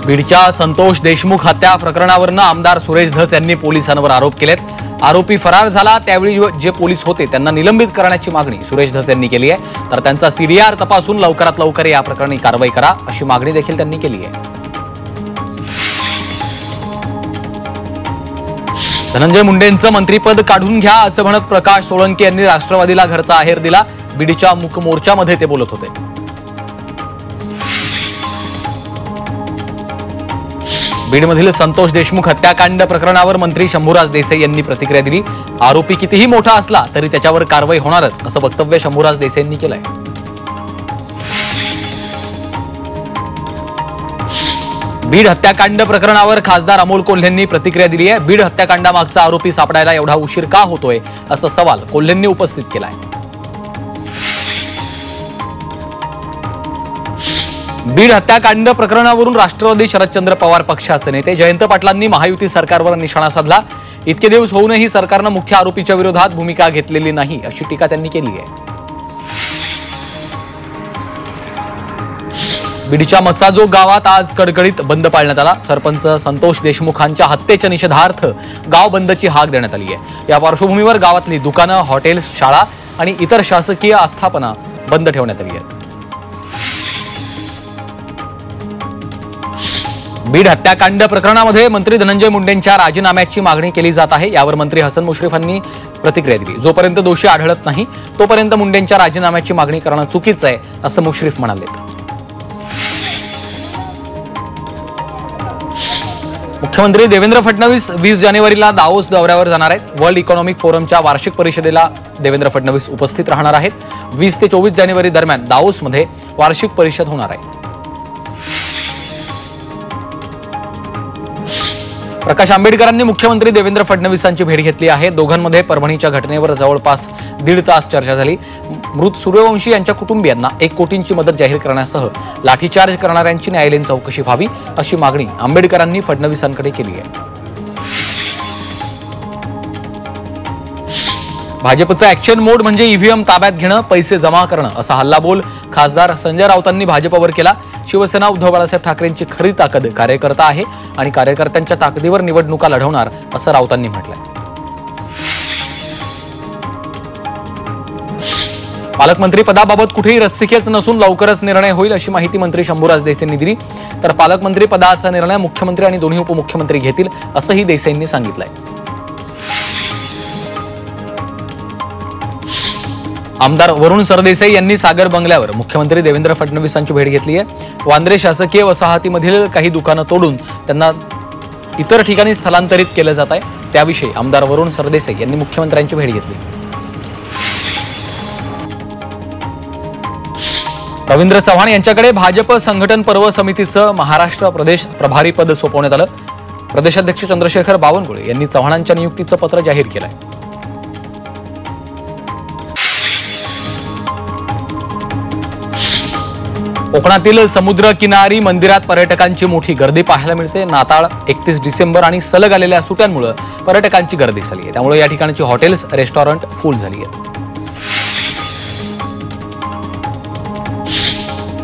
बीडच्या संतोष देशमुख हत्या प्रकरणावरून आमदार सुरेश धस यांनी पोलिसांवर आरोप केलेत। आरोपी फरार झाला त्यावेळी जे पोलीस होते त्यांना निलंबित करण्याची मागणी सुरेश धस यांनी केली आहे। तर त्यांचा सीडीआर तपासून लवकरात लवकर या प्रकरणी कारवाई करा अशी मागणी देखील त्यांनी केली आहे। धनंजय मुंडेंचं मंत्रिपद काढून घ्या असं म्हणत प्रकाश सोळंके यांनी राष्ट्रवादीला घरचा आहेर दिला। बीडच्या मुख मोर्चामध्ये ते बोलत होते। बीडमधील संतोष देशमुख हत्याकांड प्रकरणावर मंत्री शंभूराज देसाई यांनी प्रतिक्रिया दिली। आरोपी कितीही मोठा असला तरी त्याच्यावर कारवाई होणारच असं वक्तव्य शंभूराज देसाई यांनी केलंय। बीड हत्याकांड प्रकरणावर खासदार अमोल कोल्हेंनी प्रतिक्रिया दिली आहे। बीड हत्याकांडामागचा आरोपी सापडायला एवढा उशीर का होतोय असा सवाल कोल्हेंनी उपस्थित केलाय। बीड हत्याकांड प्रकरणावरून राष्ट्रवादी शरदचंद्र पवार पक्षाचे नेते जयंत पाटलांनी महायुती सरकारवर निशाणा साधला। इतके दिवस होऊनही सरकारनं मुख्य आरोपीच्या विरोधात भूमिका घेतलेली नाही अशी टीका त्यांनी केली आहे। बीडच्या मस्साजोग गावात आज कडकडीत बंद पाळण्यात आला। सरपंच संतोष देशमुखांच्या हत्येच्या निषेधार्थ गाव बंदची हाक देण्यात आली आहे। या पार्श्वभूमीवर गावातली दुकानं, हॉटेल्स, शाळा आणि इतर शासकीय आस्थापना बंद ठेवण्यात आली आहेत। बीड हत्याकांड प्रकरणामध्ये मंत्री धनंजय मुंडेंच्या राजीनाम्याची मागणी केली जात आहे। यावर मंत्री हसन मुश्रीफांनी प्रतिक्रिया दिली। जोपर्यंत दोषी आढळत नाही तोपर्यंत मुंडेंच्या राजीनाम्याची मागणी करणं चुकीचं आहे असं मुश्रीफ म्हणाले। मुख्यमंत्री देवेंद्र फडणवीस 20 जानेवारीला दावोस दौऱ्यावर जाणार आहेत। वर्ल्ड इकॉनॉमिक फोरमच्या वार्षिक परिषदेला देवेंद्र फडणवीस उपस्थित राहणार आहेत। 20 ते 24 जानेवारी दरम्यान दावोसमध्ये वार्षिक परिषद होणार आहे। प्रकाश आंबेडकरांनी मुख्यमंत्री देवेंद्र फडणवीसांची भेट घेतली आहे। दोघांमध्ये परभणीच्या घटनेवर जवळपास 1.5 तास चर्चा झाली। मृत सूर्यवंशी यांच्या कुटुंबियांना 1 कोटींची मदत जाहीर करण्यासह लाठीचार्ज करणाऱ्यांची न्यायालयीन चौकशी व्हावी अशी मागणी आंबेडकरांनी फडणवीसांकडे केली आहे। भाजपचं ऍक्शन मोड म्हणजे ईव्हीएम ताब्यात घेणं, पैसे जमा करणं असा हल्लाबोल खासदार संजय राऊतांनी भाजपवर केला। शिवसेना उद्धव बाळासाहेब ठाकरेंची खरी ताकद कार्यकर्ता आहे आणि कार्यकर्त्यांच्या ताकदीवर निवडणुका लढवणार असं राऊतांनी म्हटलंय। पालकमंत्री पदाबाबत कुठेही रस्सीखेच नसून लवकरच निर्णय होईल अशी माहिती मंत्री शंभूराज देसाईंनी दिली। तर पालकमंत्री पदाचा निर्णय मुख्यमंत्री आणि दोन्ही उपमुख्यमंत्री घेतील असंही देसाईंनी सांगितलंय। आमदार वरुण सरदेसाई यांनी सागर बंगल्यावर मुख्यमंत्री देवेंद्र फडणवीसांची भेट घेतली आहे। वांद्रे शासकीय वसाहतीमधील काही दुकानं तोडून त्यांना इतर ठिकाणी स्थलांतरित केलं जात आहे। त्याविषयी आमदार वरुण सरदेसाई यांनी मुख्यमंत्र्यांची भेट घेतली। रवींद्र चव्हाण यांच्याकडे भाजप संघटन पर्व समितीचं महाराष्ट्र प्रदेश प्रभारी पद सोपवण्यात आलं। प्रदेशाध्यक्ष चंद्रशेखर बावनकुळे यांनी चव्हाणांच्या नियुक्तीचं पत्र जाहीर केलंय। कोकणातील समुद्र किनारी मंदिरात पर्यटकांची मोठी गर्दी पाहायला मिळते। नाताळ, 31 डिसेंबर आणि सलग आलेल्या सुट्यांमुळे पर्यटकांची गर्दी झाली आहे। त्यामुळे या ठिकाणची हॉटेल्स, रेस्टॉरंट फुल झाली आहेत।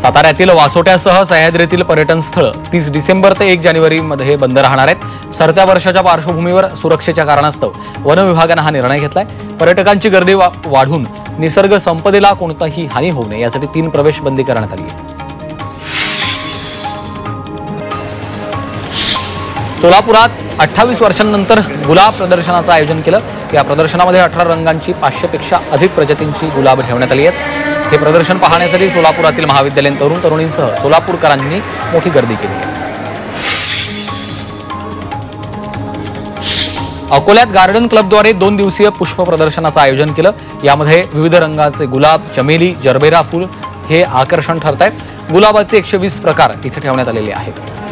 साताऱ्यातील वासोट्यासह सह्याद्रीतील पर्यटन स्थळ 30 डिसेंबर ते 1 जानेवारी मध्ये बंद राहणार आहेत। सरत्या वर्षाच्या पार्श्वभूमीवर सुरक्षेच्या कारणास्तव वन विभागाने हा निर्णय घेतलाय। पर्यटकांची गर्दी वाढून निसर्ग संपदेला कोणताही हानी होऊ नये यासाठी 3 प्रवेश बंदी करण्यात आली आहे। सोलापुरात 28 वर्षांनंतर गुलाब प्रदर्शनाचं आयोजन केलं। या प्रदर्शनामध्ये 18 रंगांची 500 पेक्षा अधिक प्रजातींची गुलाब ठेवण्यात आली आहेत। हे प्रदर्शन पाहण्यासाठी सोलापुरातील महाविद्यालयीन तरुण तरुणींसह सोलापूरकरांनी मोठी गर्दी केली आहे। अकोल्यात गार्डन क्लबद्वारे 2 दिवसीय पुष्प प्रदर्शनाचं आयोजन केलं। यामध्ये विविध रंगाचे गुलाब, चमेली, जरबेरा फुल हे आकर्षण ठरत आहेत। गुलाबाचे 120 प्रकार इथे ठेवण्यात आलेले आहेत।